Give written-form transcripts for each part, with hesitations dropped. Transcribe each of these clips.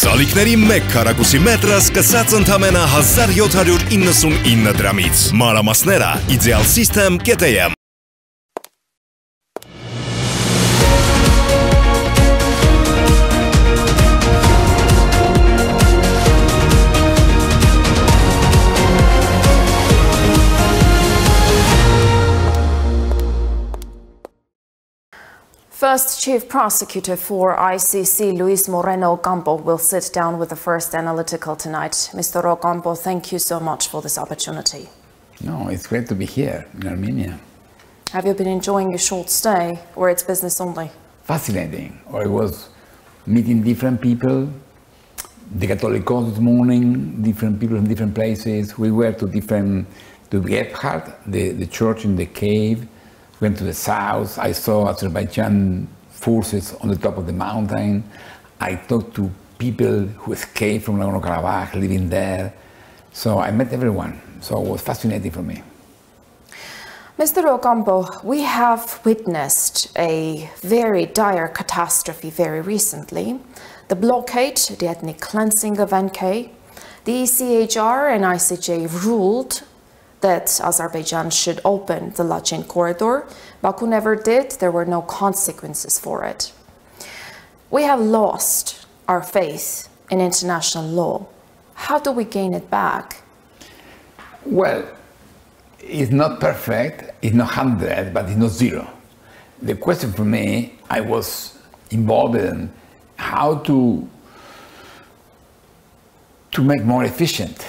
Սալիկների մեկ քառակուսի մետրը սկսած ընդամենը 1799 դրամից։ Մանրամասները idealsystem.am. First Chief Prosecutor for ICC, Luis Moreno Ocampo, will sit down with the first analytical tonight. Mr. Ocampo, thank you so much for this opportunity. No, it's great to be here in Armenia. Have you been enjoying your short stay, or it's business only? Fascinating. Or I was meeting different people, the Catholicos this morning, different people from different places. We were to Gebhardt, the church in the cave. Went to the south. I saw Azerbaijan forces on the top of the mountain. I talked to people who escaped from Nagorno-Karabakh, living there. So I met everyone. So it was fascinating for me. Mr. Ocampo, we have witnessed a very dire catastrophe very recently. The blockade, the ethnic cleansing of NK. The ECHR and ICJ ruled that Azerbaijan should open the Lachin corridor. Baku never did. There were no consequences for it. We have lost our faith in international law. How do we gain it back? Well, it's not perfect, it's not 100, but it's not 0. The question for me, I was involved in how to make more efficient.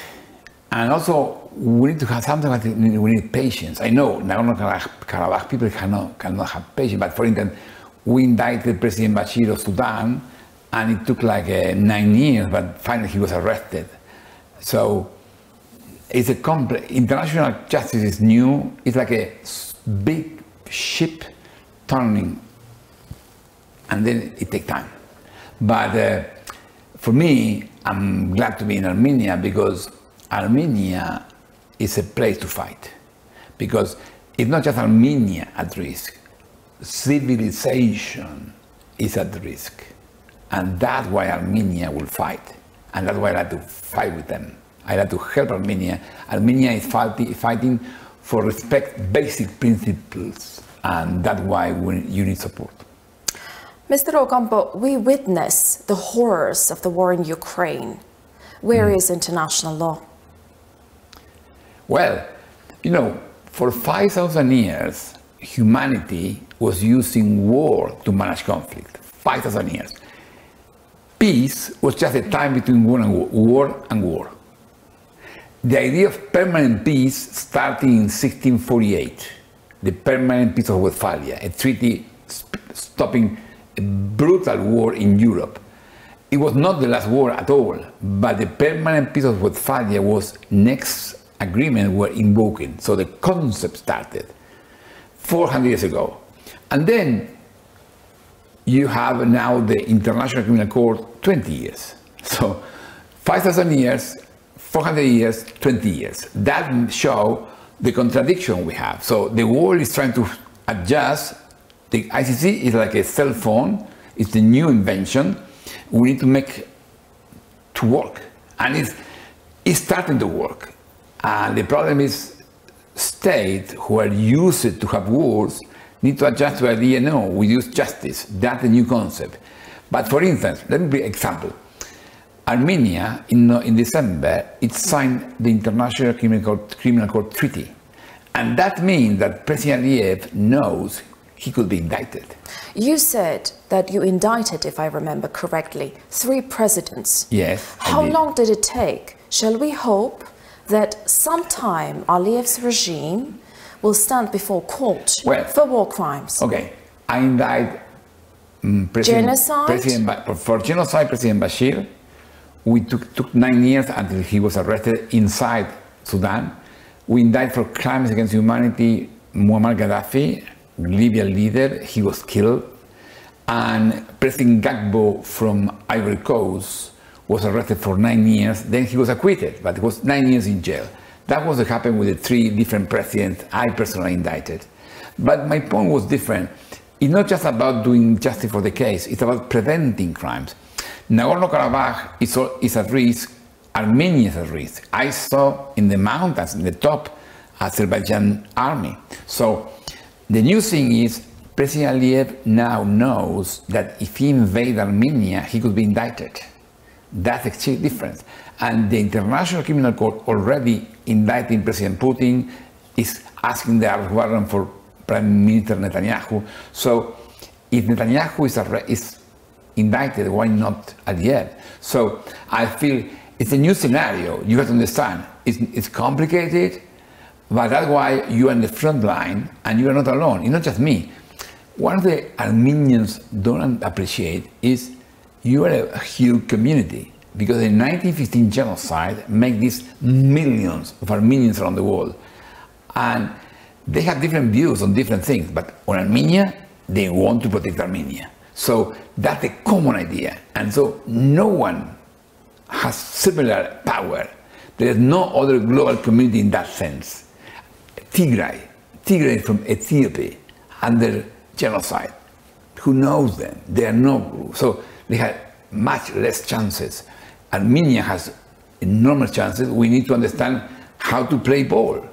And also, we need to have something like we need patience. I know Nagorno-Karabakh people cannot have patience, but for instance, we indicted President Bashir of Sudan, and it took like 9 years, but finally he was arrested. So it's a complex. International justice is new. It's like a big ship turning, and then it takes time. But for me, I'm glad to be in Armenia because Armenia is a place to fight, because it's not just Armenia at risk, civilization is at risk, and that's why Armenia will fight, and that's why I like to fight with them. I like to help Armenia. Armenia is fighting for respect basic principles, and that's why you need support. Mr. Ocampo, we witness the horrors of the war in Ukraine. Where is international law? Well, you know, for 5,000 years, humanity was using war to manage conflict. 5,000 years. Peace was just a time between war and war. The idea of permanent peace started in 1648, the Permanent Peace of Westphalia, a treaty stopping a brutal war in Europe. It was not the last war at all, but the Permanent Peace of Westphalia was next agreement were invoking. So the concept started 400 years ago. And then you have now the International Criminal Court 20 years. So 5,000 years, 400 years, 20 years. That shows the contradiction we have. So the world is trying to adjust. The ICC is like a cell phone. It's the new invention. We need to make to work. And it's starting to work. And the problem is states who are used to have wars need to adjust to the idea, no, we use justice. That's the new concept. But for instance, let me give an example. Armenia, in December, it signed the International Criminal Court Treaty. And that means that President Aliyev knows he could be indicted. You said that you indicted, if I remember correctly, 3 presidents. Yes. How long did it take? Shall we hope that sometime Aliyev's regime will stand before court for war crimes? Okay, I indict for genocide President Bashir. We took 9 years until he was arrested inside Sudan. We indict for crimes against humanity Muammar Gaddafi, Libyan leader. He was killed. And President Gbagbo from Ivory Coast was arrested for 9 years, then he was acquitted, but it was 9 years in jail. That was what happened with the 3 different presidents I personally indicted. But my point was different. It's not just about doing justice for the case, it's about preventing crimes. Nagorno-Karabakh is at risk, Armenia is at risk. I saw in the mountains, in the top, Azerbaijan army. So the new thing is, President Aliyev now knows that if he invades Armenia, he could be indicted. That's a key difference. And the International Criminal Court already indicting President Putin, is asking the arrest warrant for Prime Minister Netanyahu. So if Netanyahu is indicted, why not Aliyev? So I feel it's a new scenario. You have to understand, it's complicated, but that's why you are in the front line and you are not alone. It's not just me. One of the Armenians don't appreciate is you are a huge community, because the 1915 genocide made these millions of Armenians around the world. And they have different views on different things, but on Armenia, they want to protect Armenia. So that's a common idea. And so no one has similar power. There is no other global community in that sense. Tigray from Ethiopia, under genocide. Who knows them? They are no, so they have much less chances. Armenia has enormous chances. We need to understand how to play ball.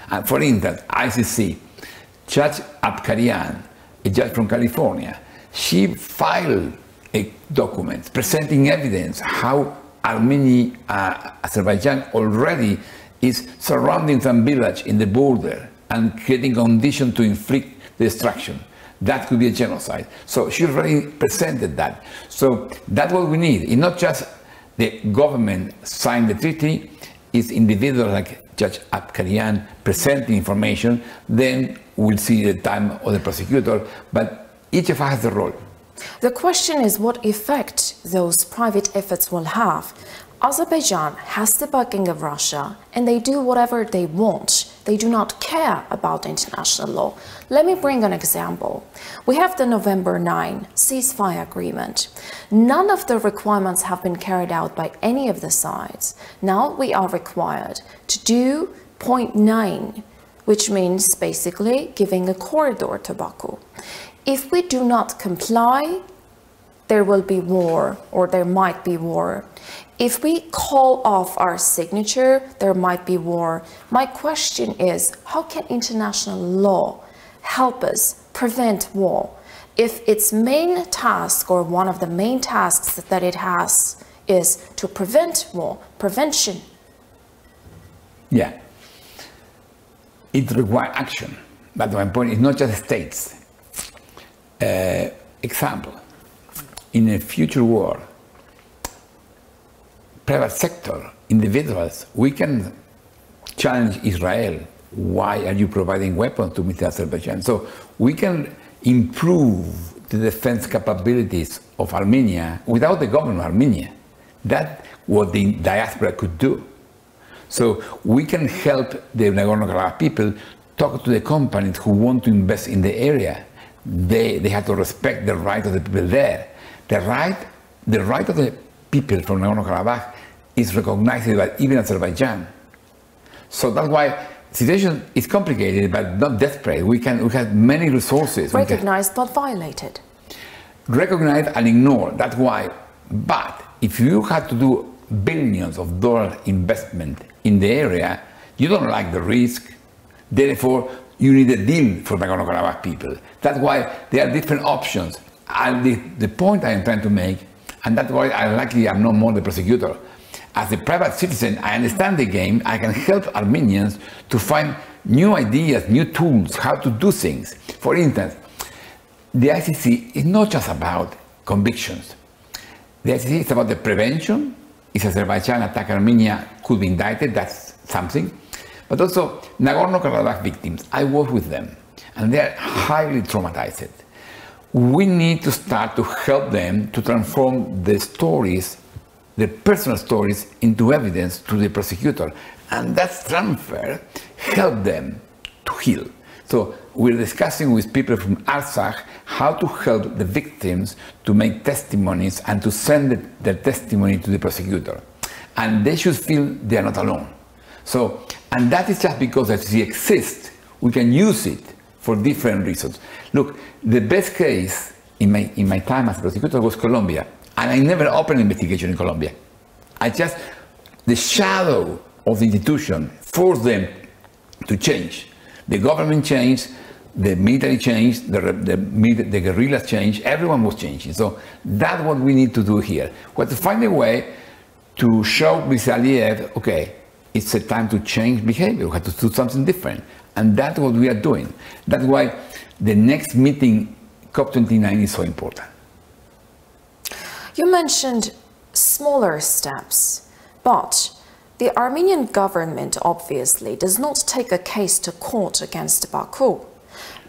And for instance, ICC, Judge Abkarian, a judge from California, she filed a document presenting evidence how Armenia, Azerbaijan already is surrounding some village in the border and creating conditions to inflict destruction. That could be a genocide. So she already presented that. So that's what we need. It's not just the government signed the treaty, it's individuals like Judge Abkarian presenting information, then we'll see the time of the prosecutor, but each of us has a role. The question is what effect those private efforts will have. Azerbaijan has the backing of Russia, and they do whatever they want. They do not care about international law. Let me bring an example. We have the November 9 ceasefire agreement. None of the requirements have been carried out by any of the sides. Now we are required to do point 9, which means basically giving a corridor to Baku. If we do not comply, there will be war, or there might be war. If we call off our signature, there might be war. My question is, how can international law help us prevent war if its main task, or one of the main tasks that it has, is to prevent war, prevention? Yeah, it requires action, but my point is not just states. Example, in a future war, private sector, individuals, we can challenge Israel. Why are you providing weapons to Mr. Azerbaijan? So we can improve the defense capabilities of Armenia without the government of Armenia. That's what the diaspora could do. So we can help the Nagorno-Karabakh people talk to the companies who want to invest in the area. They have to respect the right of the people there. The right of the people from Nagorno-Karabakh is recognized by even Azerbaijan. So that's why the situation is complicated, but not desperate. We have many resources. Recognized but violated. Recognized and ignored. That's why. But if you have to do billions of dollars investment in the area, you don't like the risk. Therefore, you need a deal for Nagorno-Karabakh people. That's why there are different options. And the point I am trying to make, and that's why I'm no more the prosecutor. As a private citizen, I understand the game. I can help Armenians to find new ideas, new tools, how to do things. For instance, the ICC is not just about convictions. The ICC is about the prevention. If Azerbaijan attack Armenia, could be indicted, that's something. But also, Nagorno-Karabakh victims, I work with them, and they are highly traumatized. We need to start to help them to transform the stories, the personal stories, into evidence to the prosecutor. And that transfer help them to heal. So we're discussing with people from Artsakh how to help the victims to make testimonies and to send their testimony to the prosecutor. And they should feel they are not alone. So, and that is just because it exists. We can use it for different reasons. Look, the best case in my time as a prosecutor was Colombia. And I never opened an investigation in Colombia. The shadow of the institution forced them to change. The government changed, the military changed, the guerrillas changed, everyone was changing. So that's what we need to do here. We have to find a way to show with Aliyev, okay, it's a time to change behavior, we have to do something different. And that's what we are doing. That's why the next meeting, COP29, is so important. You mentioned smaller steps, but the Armenian government obviously does not take a case to court against Baku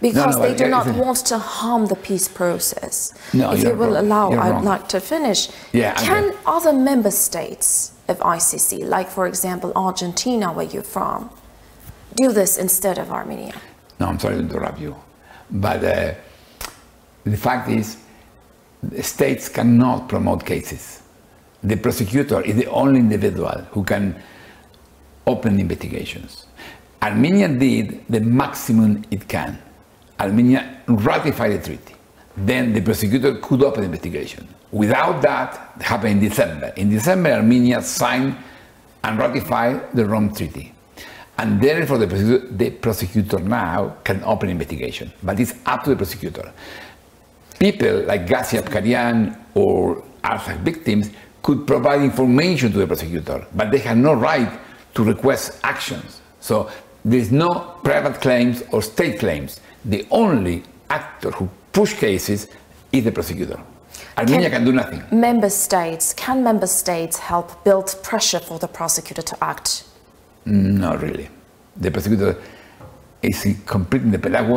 because they do not want to harm the peace process. If you will allow, I'd like to finish. Can other member states of ICC, like for example Argentina, where you're from, do this instead of Armenia? No, I'm sorry to interrupt you, but the fact is, states cannot promote cases. The prosecutor is the only individual who can open investigations. Armenia did the maximum it can. Armenia ratified the treaty. Then the prosecutor could open the investigation. Without that, it happened in December. In December, Armenia signed and ratified the Rome Treaty. And therefore, the prosecutor now can open investigation. But it's up to the prosecutor. People like Ghazi Abkarian or Artsakh victims could provide information to the prosecutor, but they have no right to request actions. So there's no private claims or state claims. The only actor who push cases is the prosecutor. Armenia can do nothing. Can member states help build pressure for the prosecutor to act? Not really. The prosecutor is completely independent. That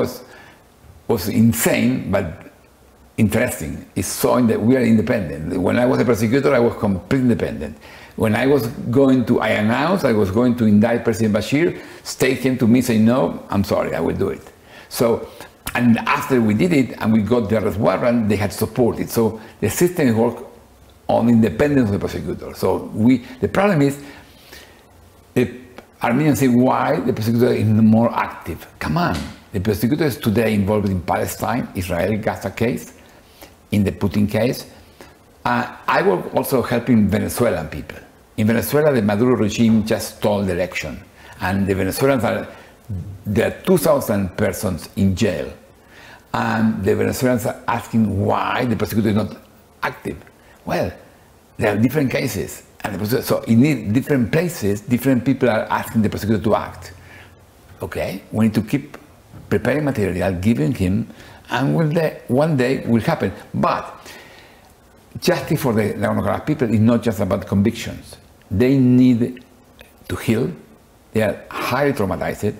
was insane, but interesting. It's showing that we are independent. When I was a prosecutor, I was completely independent. When I was announced I was going to indict President Bashir, state came to me saying, no, I'm sorry, I will do it. So, and after we did it and we got the arrest warrant, they had supported. So the system worked on independence of the prosecutor. So the problem is, the Armenians say, why the prosecutor is more active? Come on, the prosecutor is today involved in Palestine, Israel, Gaza case, in the Putin case. I was also helping Venezuelan people. In Venezuela, the Maduro regime just stole the election. And the Venezuelans there are 2,000 persons in jail. And the Venezuelans are asking why the prosecutor is not active. Well, there are different cases. And so in different places, different people are asking the prosecutor to act. Okay, we need to keep preparing material, giving him, and one day will happen. But justice for the Nagorno-Karabakh people is not just about convictions. They need to heal. They are highly traumatized,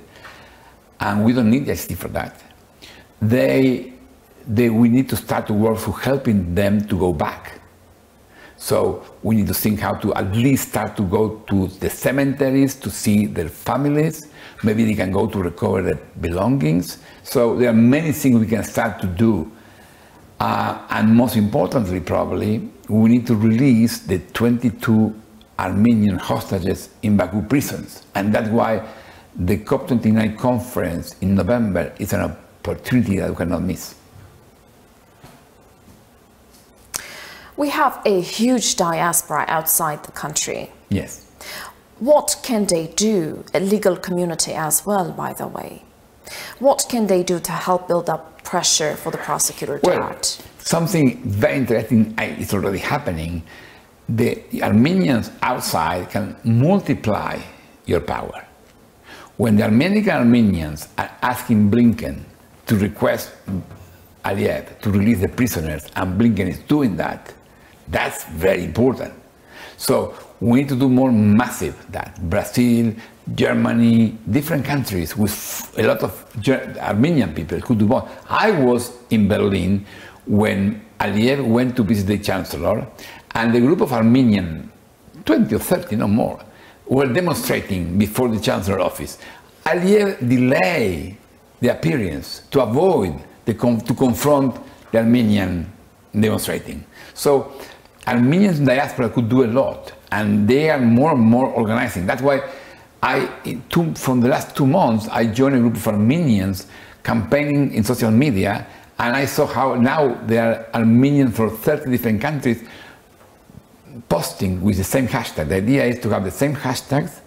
and we don't need justice for that. We need to start to work through helping them to go back. So we need to think how to at least start to go to the cemeteries to see their families. Maybe they can go to recover their belongings. So there are many things we can start to do. And most importantly, probably, we need to release the 22 Armenian hostages in Baku prisons. And that's why the COP29 conference in November is an opportunity that we cannot miss. We have a huge diaspora outside the country. Yes. What can they do, a legal community as well, by the way? What can they do to help build up pressure for the prosecutor to act? Something very interesting is already happening. The Armenians outside can multiply your power. When the Armenians are asking Blinken to request Aliyev to release the prisoners, and Blinken is doing that, that's very important. So we need to do more massive that. Brazil, Germany, different countries with a lot of Armenian people could do more. I was in Berlin when Aliyev went to visit the Chancellor, and the group of Armenian, 20 or 30, no more, were demonstrating before the Chancellor office. Aliyev delayed the appearance to avoid to confront the Armenian demonstrating. So Armenians in diaspora could do a lot, and they are more and more organizing. That's why from the last 2 months, I joined a group of Armenians campaigning in social media, and I saw how now there are Armenians from 30 different countries posting with the same hashtag. The idea is to have the same hashtags.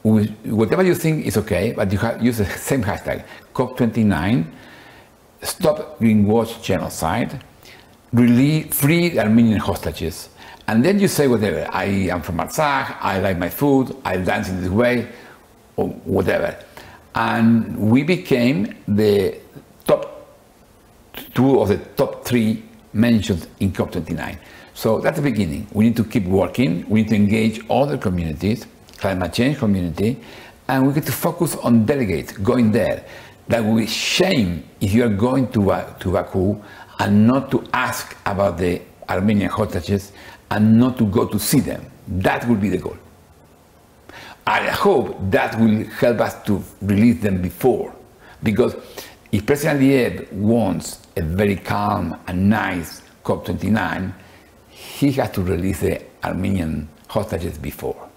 Whatever you think is okay, but you use the same hashtag. COP29, stop greenwash genocide, free Armenian hostages. And then you say whatever. I am from Artsakh, I like my food, I dance in this way, or whatever. And we became the top 2 of the top 3 mentioned in COP29. So that's the beginning. We need to keep working. We need to engage other communities, climate change community, and we get to focus on delegates going there. That will be shame if you are going to Baku and not to ask about the Armenian hostages and not to go to see them. That will be the goal. I hope that will help us to release them before, because if President Aliyev wants a very calm and nice COP29, he has to release the Armenian hostages before.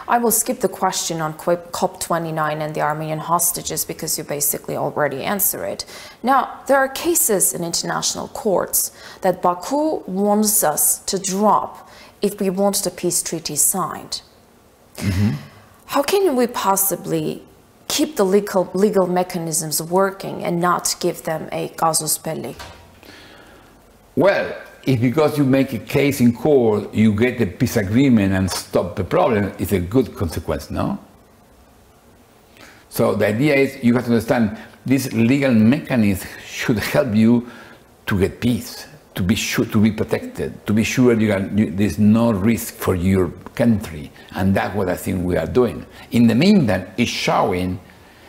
I will skip the question on COP29 and the Armenian hostages because you basically already answered it. Now, there are cases in international courts that Baku wants us to drop if we want the peace treaty signed. How can we possibly keep the legal mechanisms working and not give them a casus belli? Well, if because you make a case in court, you get a peace agreement and stop the problem, it's a good consequence, no? So the idea is you have to understand this legal mechanism should help you to get peace, to be sure, to be protected, to be sure there's no risk for your country. And that's what I think we are doing. In the meantime, it's showing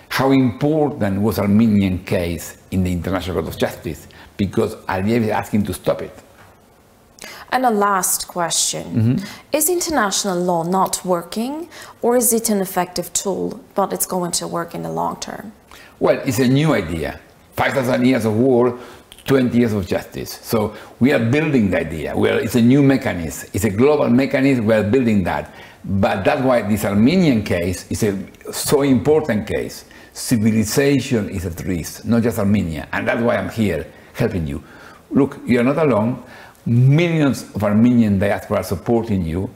how important was Armenian case in the International Court of Justice, because Aliyev is asking to stop it. And a last question. Is international law not working, or is it an effective tool, but it's going to work in the long term? Well, it's a new idea. 5,000 years of war, 20 years of justice. So we are building the idea. It's a new mechanism. It's a global mechanism. We are building that. But that's why this Armenian case is a so important case. Civilization is at risk, not just Armenia. And that's why I'm here helping you. Look, you're not alone. Millions of Armenian diaspora are supporting you.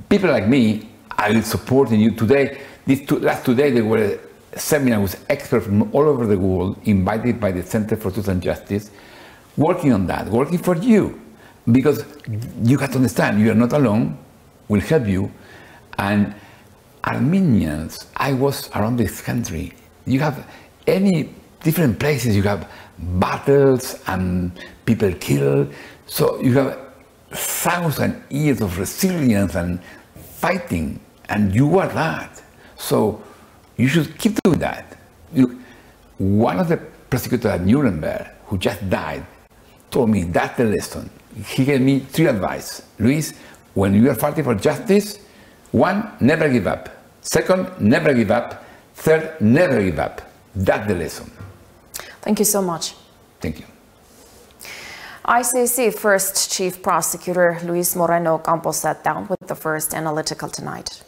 People like me are supporting you today. Last today there were a seminar with experts from all over the world invited by the Center for Truth and Justice, working on that, working for you. Because you have to understand, you are not alone, we'll help you. And Armenians, I was around this country, you have any different places, you have battles and people killed. So you have 1,000 years of resilience and fighting, and you are that. So you should keep doing that. One of the prosecutors at Nuremberg, who just died, told me that's the lesson. He gave me 3 advice. Luis, when you are fighting for justice, 1, never give up. 2nd, never give up. 3rd, never give up. That's the lesson. Thank you so much. Thank you. ICC First Chief Prosecutor Luis Moreno Campos sat down with the First Analytical tonight.